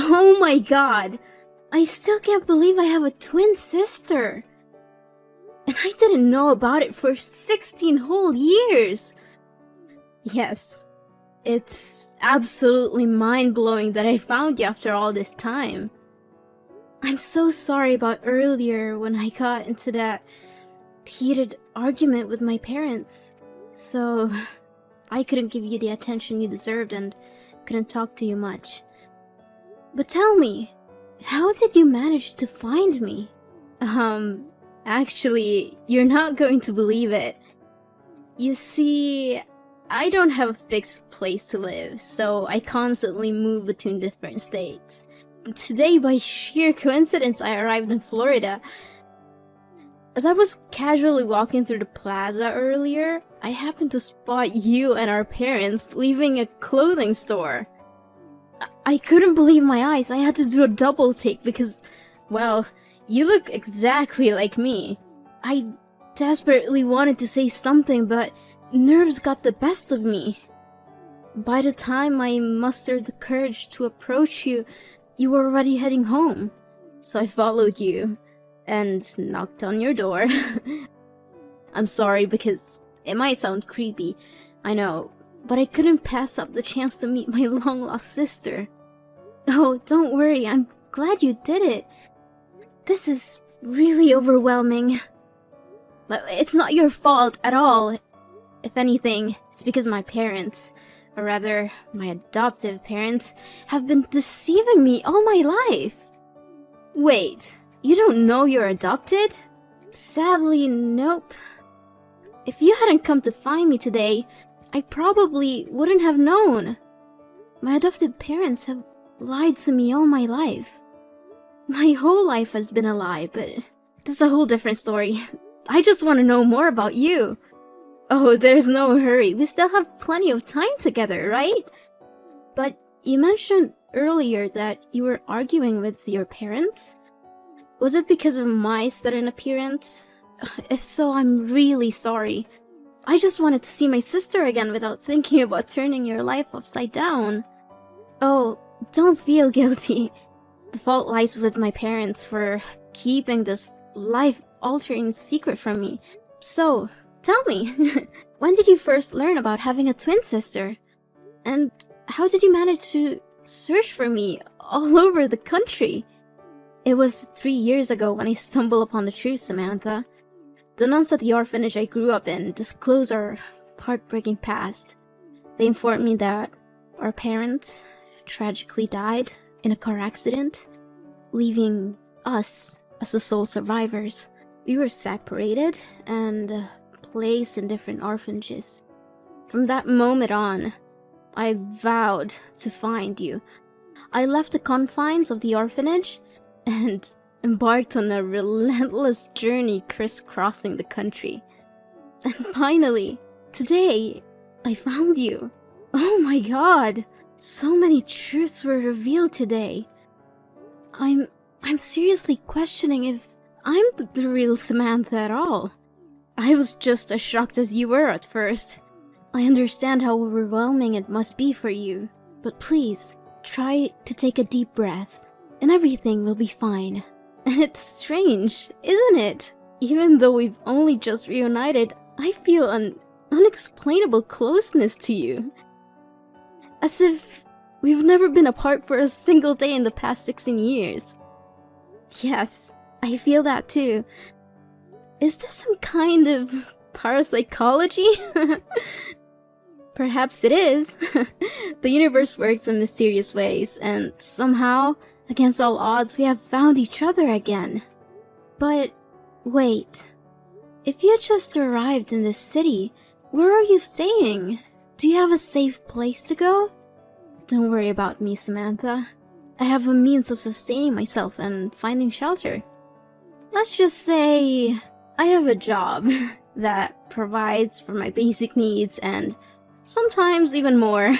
Oh my god! I still can't believe I have a twin sister! And I didn't know about it for 16 whole years! Yes, it's absolutely mind-blowing that I found you after all this time. I'm so sorry about earlier when I got into that heated argument with my parents. So, I couldn't give you the attention you deserved and couldn't talk to you much. But tell me, how did you manage to find me? Actually, you're not going to believe it. You see, I don't have a fixed place to live, so I constantly move between different states. Today, by sheer coincidence, I arrived in Florida. As I was casually walking through the plaza earlier, I happened to spot you and our parents leaving a clothing store. I couldn't believe my eyes. I had to do a double take because, well, you look exactly like me. I desperately wanted to say something, but nerves got the best of me. By the time I mustered the courage to approach you, you were already heading home. So I followed you and knocked on your door. I'm sorry because it might sound creepy, I know, but I couldn't pass up the chance to meet my long-lost sister. Oh, don't worry, I'm glad you did it. This is really overwhelming. But it's not your fault at all. If anything, it's because my parents, or rather, my adoptive parents, have been deceiving me all my life. Wait, you don't know you're adopted? Sadly, nope. If you hadn't come to find me today, I probably wouldn't have known. My adoptive parents have lied to me all my life. My whole life has been a lie, but that's a whole different story. I just want to know more about you. Oh, there's no hurry. We still have plenty of time together, right? But you mentioned earlier that you were arguing with your parents? Was it because of my sudden appearance? If so, I'm really sorry. I just wanted to see my sister again without thinking about turning your life upside down. Oh, don't feel guilty. The fault lies with my parents for keeping this life-altering secret from me. So, tell me, when did you first learn about having a twin sister? And how did you manage to search for me all over the country? It was 3 years ago when I stumbled upon the truth, Samantha. The nuns at the orphanage I grew up in disclosed our heartbreaking past. They informed me that our parents tragically died in a car accident, leaving us as the sole survivors. We were separated and placed in different orphanages. From that moment on, I vowed to find you. I left the confines of the orphanage and embarked on a relentless journey crisscrossing the country. And finally, today, I found you. Oh my god! So many truths were revealed today. I'm seriously questioning if I'm the real Samantha at all. I was just as shocked as you were at first. I understand how overwhelming it must be for you, but please, try to take a deep breath, and everything will be fine. And it's strange, isn't it? Even though we've only just reunited, I feel an unexplainable closeness to you. As if we've never been apart for a single day in the past 16 years. Yes, I feel that too. Is this some kind of parapsychology? Perhaps it is. The universe works in mysterious ways, and somehow, against all odds, we have found each other again. But wait, if you just arrived in this city, where are you staying? Do you have a safe place to go? Don't worry about me, Samantha. I have a means of sustaining myself and finding shelter. Let's just say I have a job that provides for my basic needs and sometimes even more.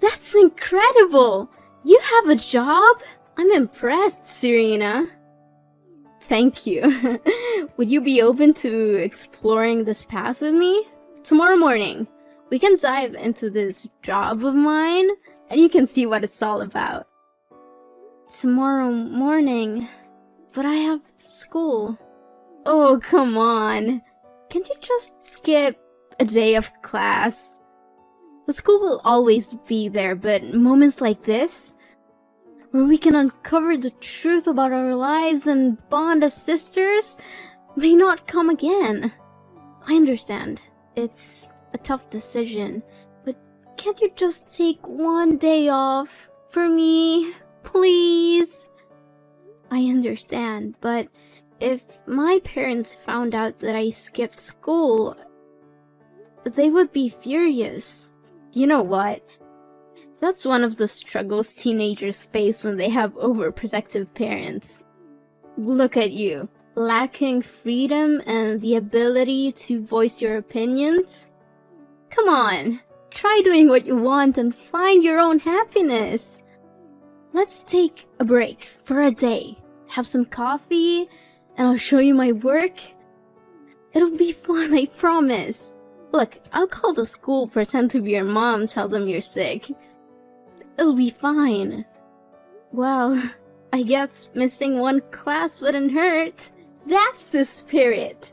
That's incredible! You have a job? I'm impressed, Serena. Thank you. Would you be open to exploring this path with me? Tomorrow morning, we can dive into this job of mine, and you can see what it's all about. tomorrow morning, but I have school. Oh, come on. Can't you just skip a day of class? The school will always be there, but moments like this, where we can uncover the truth about our lives and bond as sisters, may not come again. I understand. It's a tough decision, but can't you just take one day off for me, please? I understand, but if my parents found out that I skipped school, they would be furious. You know what? That's one of the struggles teenagers face when they have overprotective parents. Look at you, lacking freedom and the ability to voice your opinions. Come on, try doing what you want and find your own happiness. Let's take a break for a day, have some coffee, and I'll show you my work. It'll be fun, I promise. Look, I'll call the school, pretend to be your mom, tell them you're sick. It'll be fine. Well, I guess missing one class wouldn't hurt. That's the spirit.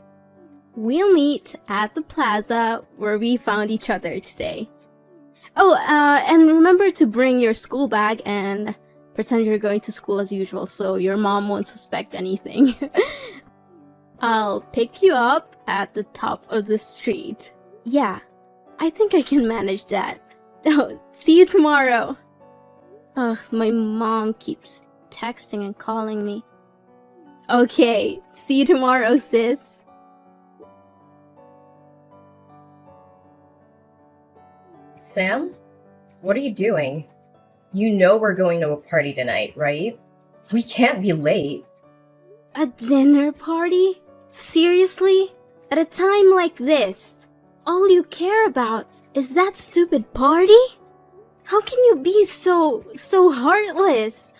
We'll meet at the plaza where we found each other today. Oh, and remember to bring your school bag and pretend you're going to school as usual so your mom won't suspect anything. I'll pick you up at the top of the street. Yeah, I think I can manage that. Oh, see you tomorrow. Ugh, my mom keeps texting and calling me. Okay, see you tomorrow, sis. Sam? What are you doing? You know we're going to a party tonight, right? We can't be late. A dinner party? Seriously? At a time like this, all you care about is that stupid party? How can you be so heartless?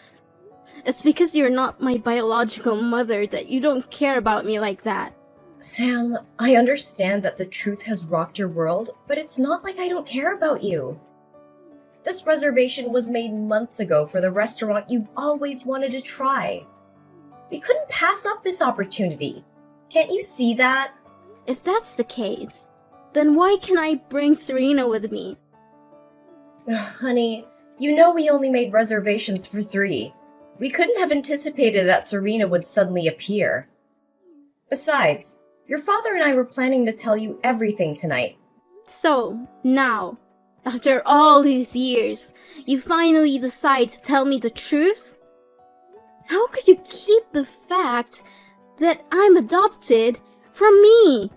It's because you're not my biological mother that you don't care about me like that. Sam, I understand that the truth has rocked your world, but it's not like I don't care about you. This reservation was made months ago for the restaurant you've always wanted to try. We couldn't pass up this opportunity. Can't you see that? If that's the case, then why can't I bring Serena with me? Honey, you know we only made reservations for 3. We couldn't have anticipated that Serena would suddenly appear. Besides, your father and I were planning to tell you everything tonight. So, now, after all these years, you finally decide to tell me the truth? How could you keep the fact that I'm adopted from me?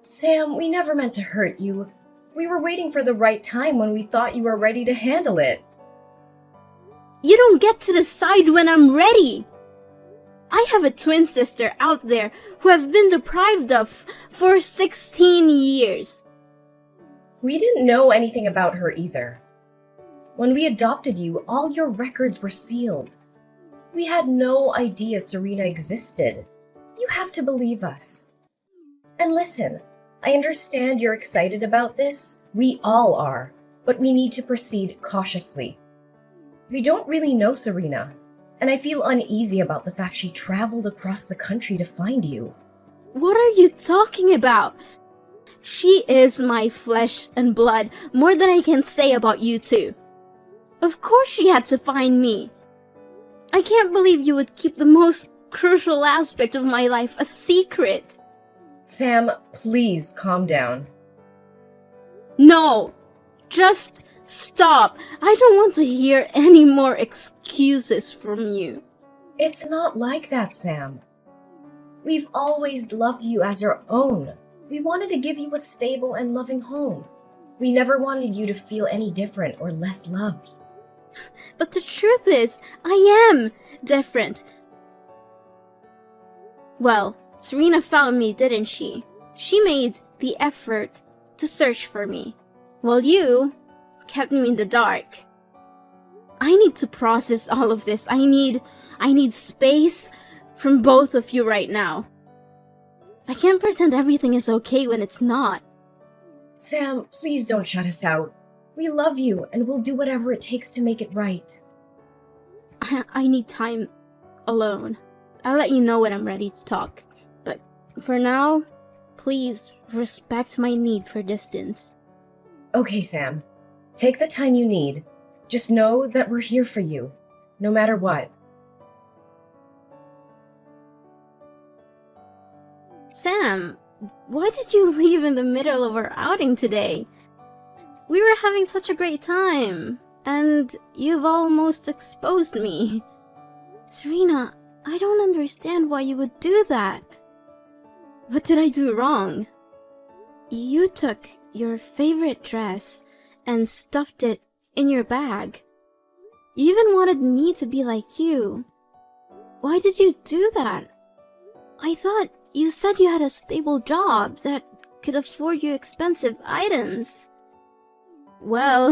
Sam, we never meant to hurt you. We were waiting for the right time when we thought you were ready to handle it. You don't get to decide when I'm ready. I have a twin sister out there who I've been deprived of for 16 years. We didn't know anything about her either. When we adopted you, all your records were sealed. We had no idea Serena existed. You have to believe us. And listen, I understand you're excited about this. We all are. But we need to proceed cautiously. We don't really know Serena, and I feel uneasy about the fact she traveled across the country to find you. What are you talking about? She is my flesh and blood, more than I can say about you two. Of course she had to find me. I can't believe you would keep the most crucial aspect of my life a secret. Sam, please calm down. No, just stop. I don't want to hear any more excuses from you. It's not like that, Sam. We've always loved you as our own. We wanted to give you a stable and loving home. We never wanted you to feel any different or less loved. But the truth is, I am different. Well, Serena found me, didn't she? She made the effort to search for me, while you kept me in the dark. I need to process all of this. I need space from both of you right now. I can't pretend everything is okay when it's not. Sam, please don't shut us out. We love you, and we'll do whatever it takes to make it right. I need time alone. I'll let you know when I'm ready to talk. But for now, please respect my need for distance. Okay, Sam. Take the time you need. Just know that we're here for you, no matter what. Sam, why did you leave in the middle of our outing today? We were having such a great time, and you've almost exposed me. Serena, I don't understand why you would do that. What did I do wrong? You took your favorite dress and stuffed it in your bag. You even wanted me to be like you. Why did you do that? I thought you said you had a stable job that could afford you expensive items. Well,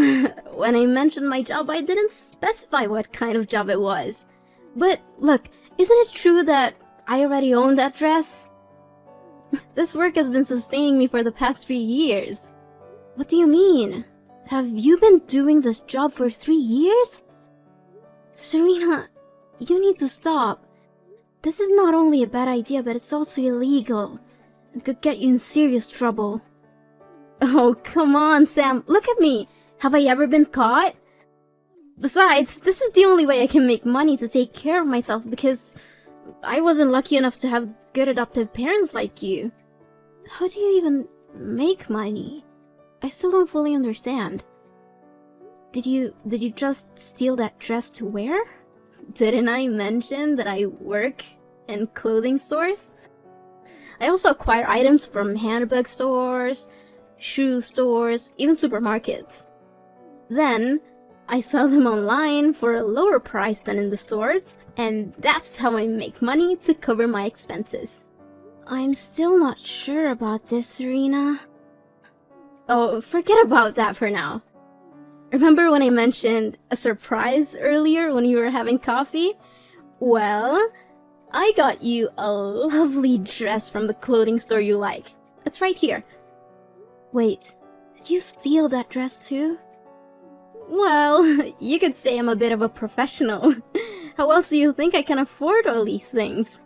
when I mentioned my job, I didn't specify what kind of job it was. But look, isn't it true that I already own that dress? This work has been sustaining me for the past 3 years. What do you mean? Have you been doing this job for 3 years? Serena, you need to stop. This is not only a bad idea, but it's also illegal. It could get you in serious trouble. Oh, come on, Sam. Look at me. Have I ever been caught? Besides, this is the only way I can make money to take care of myself because I wasn't lucky enough to have good adoptive parents like you. How do you even make money? I still don't fully understand. Did you just steal that dress to wear? Didn't I mention that I work in clothing stores? I also acquire items from handbag stores, shoe stores, even supermarkets. Then, I sell them online for a lower price than in the stores, and that's how I make money to cover my expenses. I'm still not sure about this, Serena. Oh, forget about that for now. Remember when I mentioned a surprise earlier when we were having coffee? Well, I got you a lovely dress from the clothing store you like. It's right here. Wait, did you steal that dress too? Well, you could say I'm a bit of a professional. How else do you think I can afford all these things?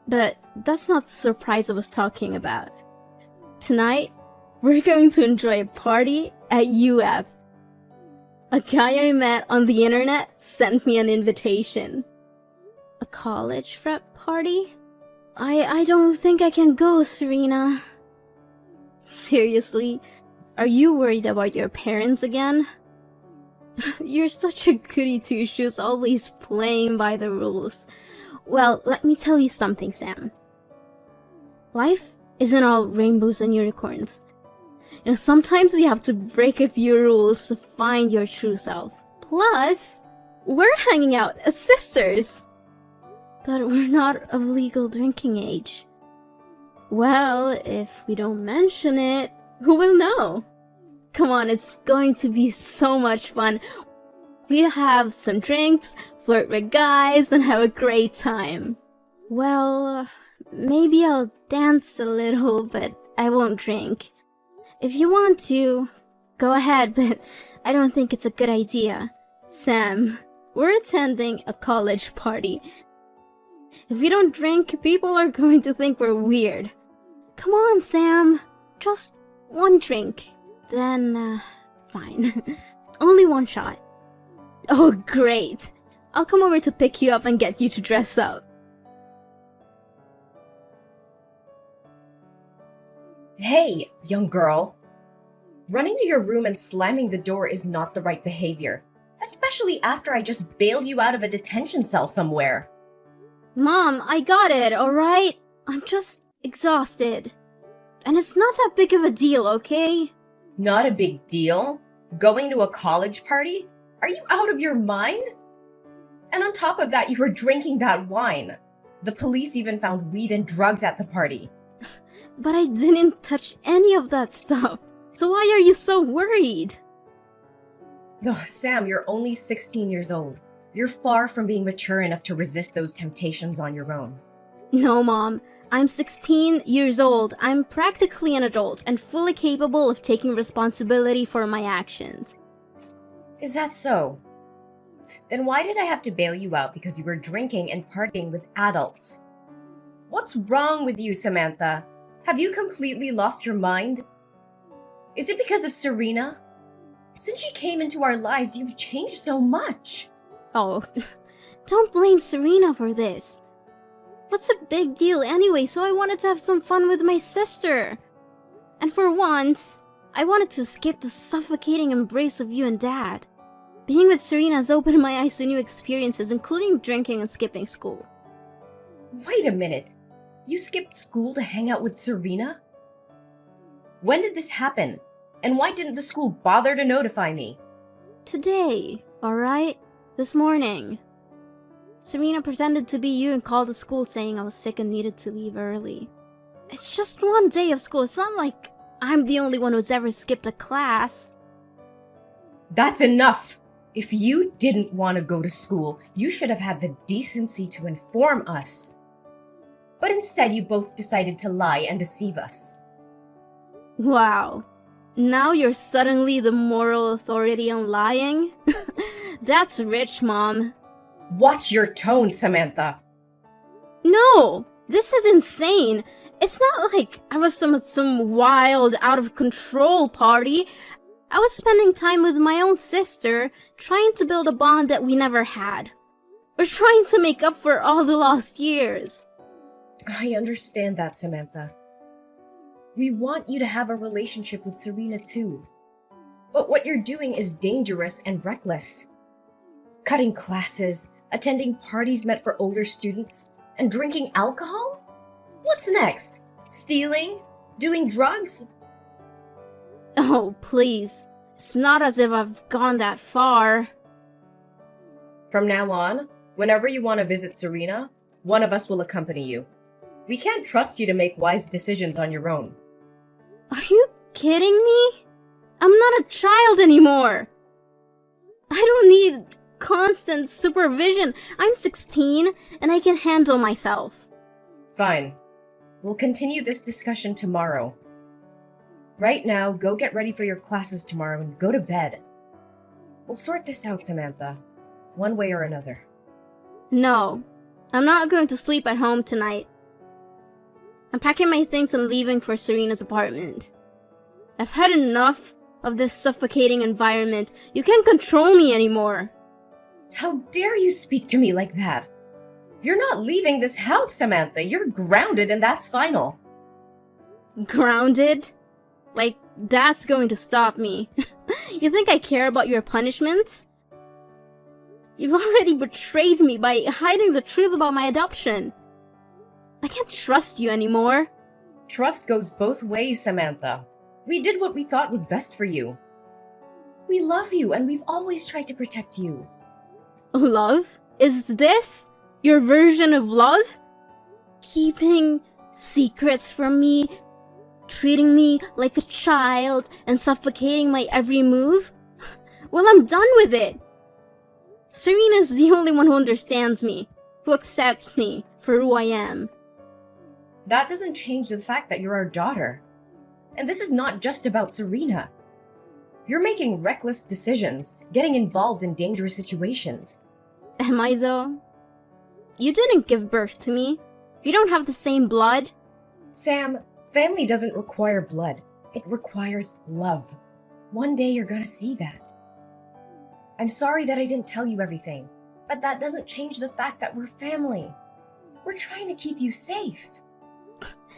But that's not the surprise I was talking about. Tonight, we're going to enjoy a party at UF. A guy I met on the internet sent me an invitation. A college prep party? I don't think I can go, Serena. Seriously? Are you worried about your parents again? You're such a goody two-shoes, always playing by the rules. Well, let me tell you something, Sam. Life isn't all rainbows and unicorns. You know, sometimes you have to break a few rules to find your true self. Plus, we're hanging out as sisters. But we're not of legal drinking age. Well, if we don't mention it, who will know? Come on, it's going to be so much fun. We'll have some drinks, flirt with guys, and have a great time. Well, maybe I'll dance a little, but I won't drink. If you want to, go ahead, but I don't think it's a good idea. Sam, we're attending a college party. If we don't drink, people are going to think we're weird. Come on, Sam. Just one drink. Then, fine. Only one shot. Oh, great. I'll come over to pick you up and get you to dress up. Hey, young girl. Running to your room and slamming the door is not the right behavior, especially after I just bailed you out of a detention cell somewhere. Mom, I got it, alright? I'm just exhausted. And it's not that big of a deal, okay? Not a big deal? Going to a college party? Are you out of your mind? And on top of that, you were drinking that wine. The police even found weed and drugs at the party. But I didn't touch any of that stuff. So why are you so worried? Oh, Sam, you're only 16 years old. You're far from being mature enough to resist those temptations on your own. No, Mom. I'm 16 years old. I'm practically an adult and fully capable of taking responsibility for my actions. Is that so? Then why did I have to bail you out because you were drinking and partying with adults? What's wrong with you, Samantha? Have you completely lost your mind? Is it because of Serena? Since she came into our lives, you've changed so much. Oh, don't blame Serena for this. What's a big deal anyway? So I wanted to have some fun with my sister. And for once, I wanted to escape the suffocating embrace of you and Dad. Being with Serena has opened my eyes to new experiences, including drinking and skipping school. Wait a minute. You skipped school to hang out with Serena? When did this happen? And why didn't the school bother to notify me? Today, alright? This morning. Serena pretended to be you and called the school saying I was sick and needed to leave early. It's just one day of school. It's not like I'm the only one who's ever skipped a class. That's enough! If you didn't want to go to school, you should have had the decency to inform us. But instead, you both decided to lie and deceive us. Wow. Now you're suddenly the moral authority on lying? That's rich, Mom. Watch your tone, Samantha. No! This is insane! It's not like I was some wild, out-of-control party. I was spending time with my own sister, trying to build a bond that we never had. We're trying to make up for all the lost years. I understand that, Samantha. We want you to have a relationship with Serena too. But what you're doing is dangerous and reckless. Cutting classes, attending parties meant for older students, and drinking alcohol? What's next? Stealing? Doing drugs? Oh, please. It's not as if I've gone that far. From now on, whenever you want to visit Serena, one of us will accompany you. We can't trust you to make wise decisions on your own. Are you kidding me? I'm not a child anymore. I don't need constant supervision. I'm 16 and I can handle myself. Fine. We'll continue this discussion tomorrow. Right now, go get ready for your classes tomorrow and go to bed. We'll sort this out, Samantha, one way or another. No, I'm not going to sleep at home tonight. I'm packing my things and leaving for Serena's apartment. I've had enough of this suffocating environment. You can't control me anymore. How dare you speak to me like that? You're not leaving this house, Samantha. You're grounded and that's final. Grounded? Like, that's going to stop me. You think I care about your punishments? You've already betrayed me by hiding the truth about my adoption. I can't trust you anymore. Trust goes both ways, Samantha. We did what we thought was best for you. We love you and we've always tried to protect you. Love? Is this your version of love? Keeping secrets from me? Treating me like a child and suffocating my every move? Well, I'm done with it. Serena's the only one who understands me, who accepts me for who I am. That doesn't change the fact that you're our daughter. And this is not just about Serena. You're making reckless decisions, getting involved in dangerous situations. Am I though? You didn't give birth to me. You don't have the same blood. Sam, family doesn't require blood. It requires love. One day you're gonna see that. I'm sorry that I didn't tell you everything, but that doesn't change the fact that we're family. We're trying to keep you safe.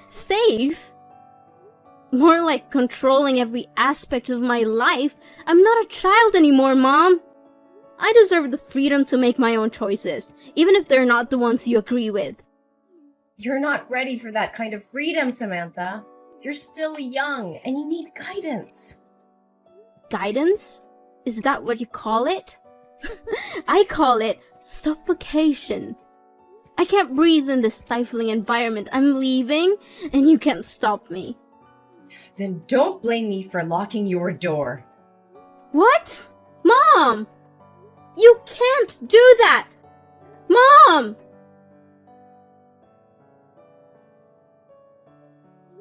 Safe? More like controlling every aspect of my life. I'm not a child anymore, Mom. I deserve the freedom to make my own choices, even if they're not the ones you agree with. You're not ready for that kind of freedom, Samantha. You're still young and you need guidance. Guidance? Is that what you call it? I call it suffocation. I can't breathe in this stifling environment. I'm leaving, and you can't stop me. Then don't blame me for locking your door. What? Mom! You can't do that! Mom!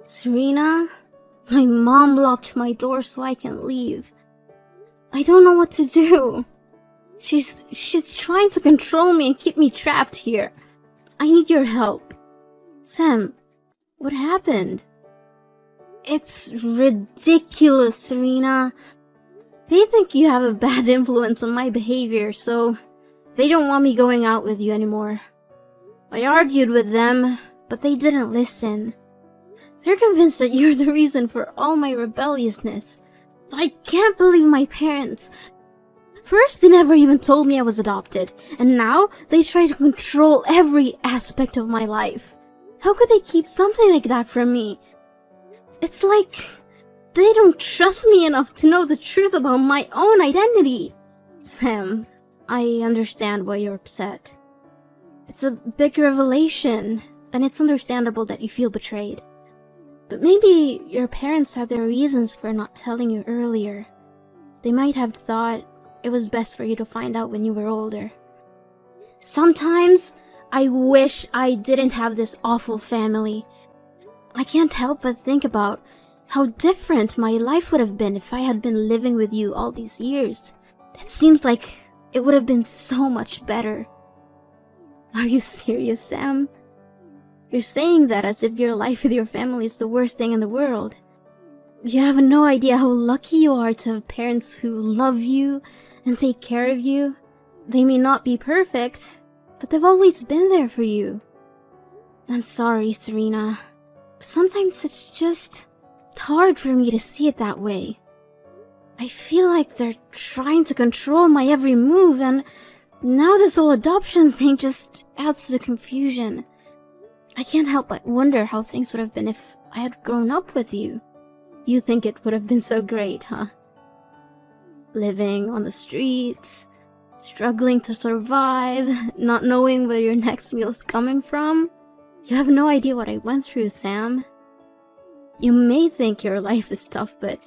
Serena, my mom locked my door so I can leave. I don't know what to do. She's trying to control me and keep me trapped here. I need your help. Sam, what happened? It's ridiculous, Serena. They think you have a bad influence on my behavior, so they don't want me going out with you anymore. I argued with them, but they didn't listen. They're convinced that you're the reason for all my rebelliousness. I can't believe my parents. First, they never even told me I was adopted, and now they try to control every aspect of my life. How could they keep something like that from me? It's like they don't trust me enough to know the truth about my own identity. Sam, I understand why you're upset. It's a big revelation, and it's understandable that you feel betrayed. But maybe your parents had their reasons for not telling you earlier. They might have thought it was best for you to find out when you were older. Sometimes I wish I didn't have this awful family. I can't help but think about how different my life would have been if I had been living with you all these years. It seems like it would have been so much better. Are you serious, Sam? You're saying that as if your life with your family is the worst thing in the world. You have no idea how lucky you are to have parents who love you and take care of you. They may not be perfect, but they've always been there for you. I'm sorry, Serena. Sometimes it's just hard for me to see it that way. I feel like they're trying to control my every move, and now this whole adoption thing just adds to the confusion. I can't help but wonder how things would have been if I had grown up with you. You think it would have been so great, huh? Living on the streets, struggling to survive, not knowing where your next meal is coming from. You have no idea what I went through, Sam. You may think your life is tough, but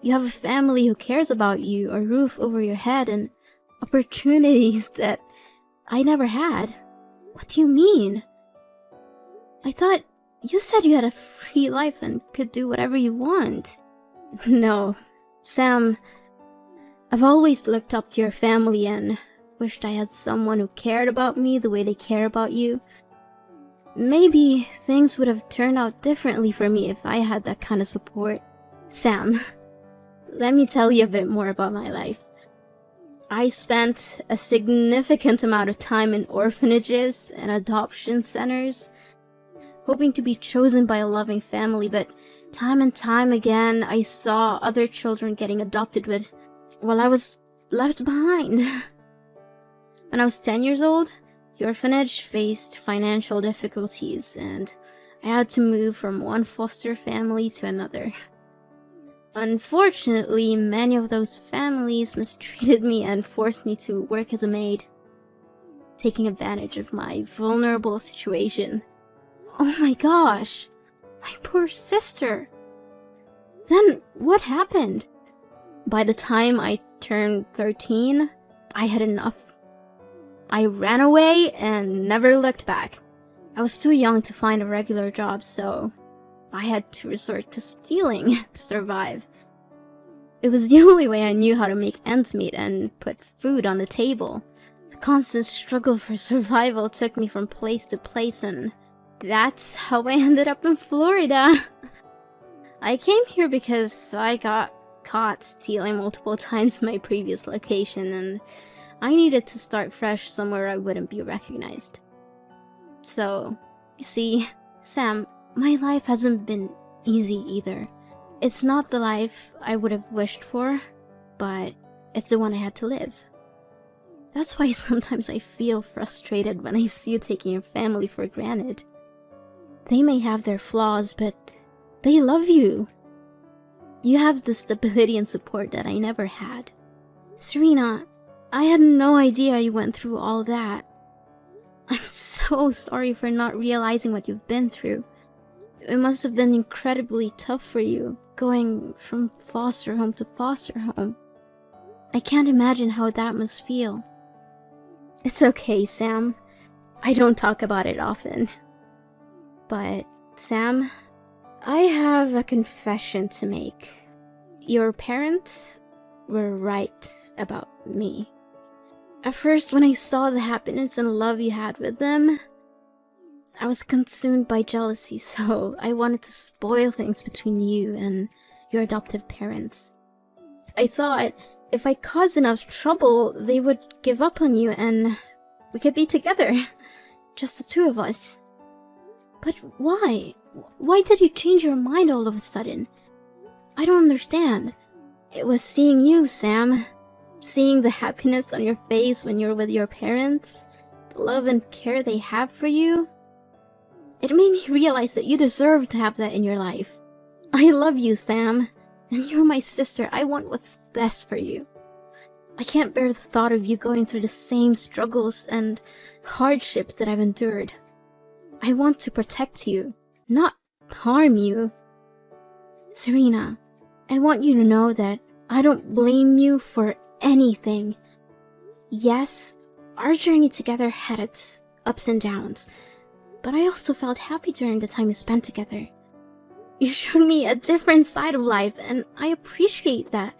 you have a family who cares about you, a roof over your head, and opportunities that I never had. What do you mean? I thought you said you had a free life and could do whatever you want. No, Sam, I've always looked up to your family and wished I had someone who cared about me the way they care about you. Maybe things would have turned out differently for me if I had that kind of support. Sam, let me tell you a bit more about my life. I spent a significant amount of time in orphanages and adoption centers, hoping to be chosen by a loving family, but time and time again I saw other children getting adopted while I was left behind. When I was 10 years old, the orphanage faced financial difficulties, and I had to move from one foster family to another. Unfortunately, many of those families mistreated me and forced me to work as a maid, taking advantage of my vulnerable situation. Oh my gosh, my poor sister. Then what happened? By the time I turned 13, I had enough. I ran away and never looked back. I was too young to find a regular job, so I had to resort to stealing to survive. It was the only way I knew how to make ends meet and put food on the table. The constant struggle for survival took me from place to place, and that's how I ended up in Florida. I came here because I got caught stealing multiple times in my previous location, and I needed to start fresh somewhere I wouldn't be recognized. So, you see, Sam, my life hasn't been easy either. It's not the life I would have wished for, but it's the one I had to live. That's why sometimes I feel frustrated when I see you taking your family for granted. They may have their flaws, but they love you. You have the stability and support that I never had. Serena, I had no idea you went through all that. I'm so sorry for not realizing what you've been through. It must have been incredibly tough for you, going from foster home to foster home. I can't imagine how that must feel. It's okay, Sam. I don't talk about it often. But, Sam, I have a confession to make. Your parents were right about me. At first, when I saw the happiness and love you had with them, I was consumed by jealousy, so I wanted to spoil things between you and your adoptive parents. I thought if I caused enough trouble, they would give up on you and we could be together. Just the two of us. But why? Why did you change your mind all of a sudden? I don't understand. It was seeing you, Sam. Seeing the happiness on your face when you're with your parents. The love and care they have for you. It made me realize that you deserve to have that in your life. I love you, Sam. And you're my sister. I want what's best for you. I can't bear the thought of you going through the same struggles and hardships that I've endured. I want to protect you, not harm you. Serena, I want you to know that I don't blame you for anything. Yes, our journey together had its ups and downs, but I also felt happy during the time we spent together. You showed me a different side of life, and I appreciate that.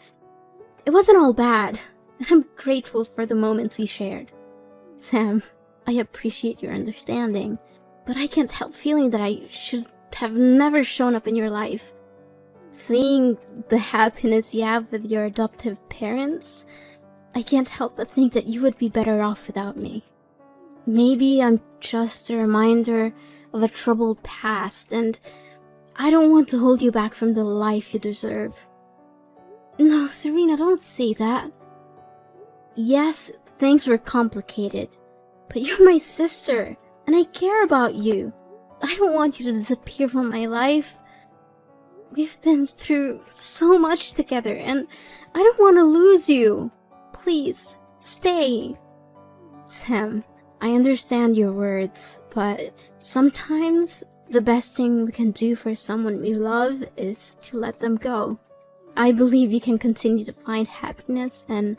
It wasn't all bad, and I'm grateful for the moments we shared. Sam, I appreciate your understanding, but I can't help feeling that I should have never shown up in your life. Seeing the happiness you have with your adoptive parents, I can't help but think that you would be better off without me. Maybe I'm just a reminder of a troubled past, and I don't want to hold you back from the life you deserve. No, Serena, don't say that. Yes, things were complicated, but you're my sister, and I care about you. I don't want you to disappear from my life. We've been through so much together, and I don't want to lose you. Please, stay. Sam, I understand your words, but sometimes the best thing we can do for someone we love is to let them go. I believe you can continue to find happiness and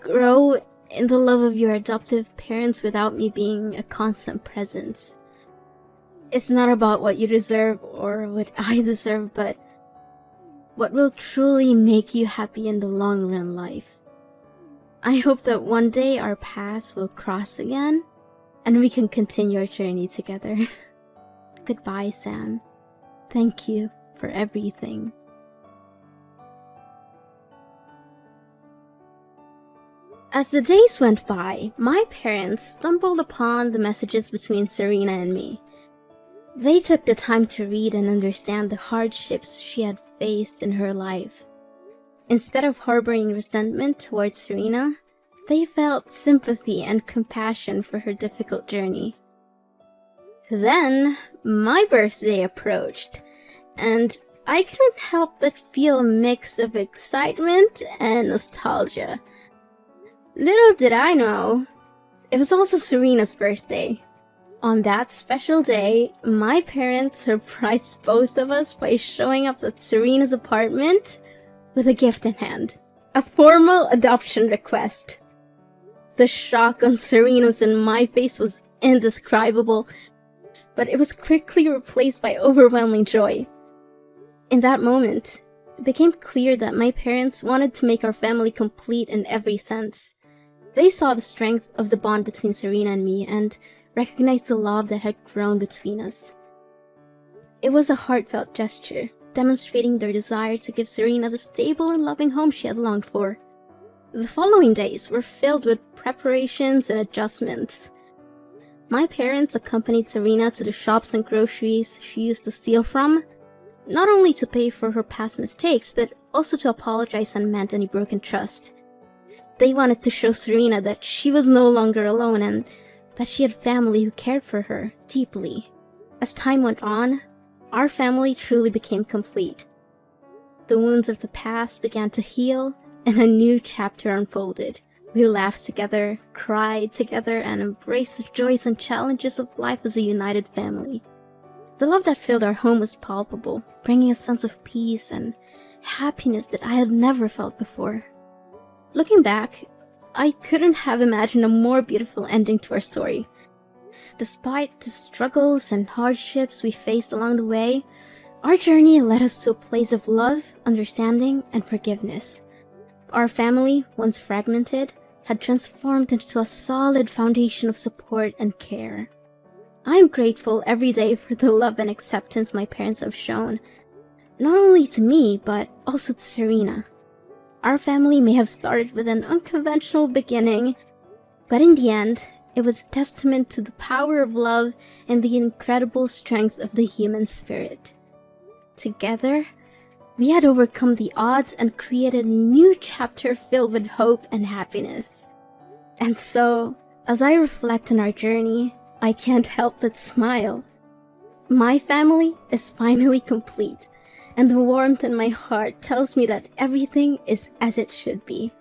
grow in the love of your adoptive parents without me being a constant presence. It's not about what you deserve or what I deserve, but what will truly make you happy in the long run life. I hope that one day our paths will cross again and we can continue our journey together. Goodbye, Sam. Thank you for everything. As the days went by, my parents stumbled upon the messages between Serena and me. They took the time to read and understand the hardships she had faced in her life. Instead of harboring resentment towards Serena, they felt sympathy and compassion for her difficult journey. Then, my birthday approached, and I couldn't help but feel a mix of excitement and nostalgia. Little did I know, it was also Serena's birthday. On that special day, my parents surprised both of us by showing up at Serena's apartment with a gift in hand. A formal adoption request. The shock on Serena's and my face was indescribable, but it was quickly replaced by overwhelming joy. In that moment, it became clear that my parents wanted to make our family complete in every sense. They saw the strength of the bond between Serena and me and recognized the love that had grown between us. It was a heartfelt gesture, demonstrating their desire to give Serena the stable and loving home she had longed for. The following days were filled with preparations and adjustments. My parents accompanied Serena to the shops and groceries she used to steal from, not only to pay for her past mistakes, but also to apologize and mend any broken trust. They wanted to show Serena that she was no longer alone and that she had family who cared for her deeply. As time went on, our family truly became complete. The wounds of the past began to heal, and a new chapter unfolded. We laughed together, cried together, and embraced the joys and challenges of life as a united family. The love that filled our home was palpable, bringing a sense of peace and happiness that I had never felt before. Looking back, I couldn't have imagined a more beautiful ending to our story. Despite the struggles and hardships we faced along the way, our journey led us to a place of love, understanding, and forgiveness. Our family, once fragmented, had transformed into a solid foundation of support and care. I'm grateful every day for the love and acceptance my parents have shown, not only to me, but also to Serena. Our family may have started with an unconventional beginning, but in the end, it was a testament to the power of love and the incredible strength of the human spirit. Together, we had overcome the odds and created a new chapter filled with hope and happiness. And so, as I reflect on our journey, I can't help but smile. My family is finally complete, and the warmth in my heart tells me that everything is as it should be.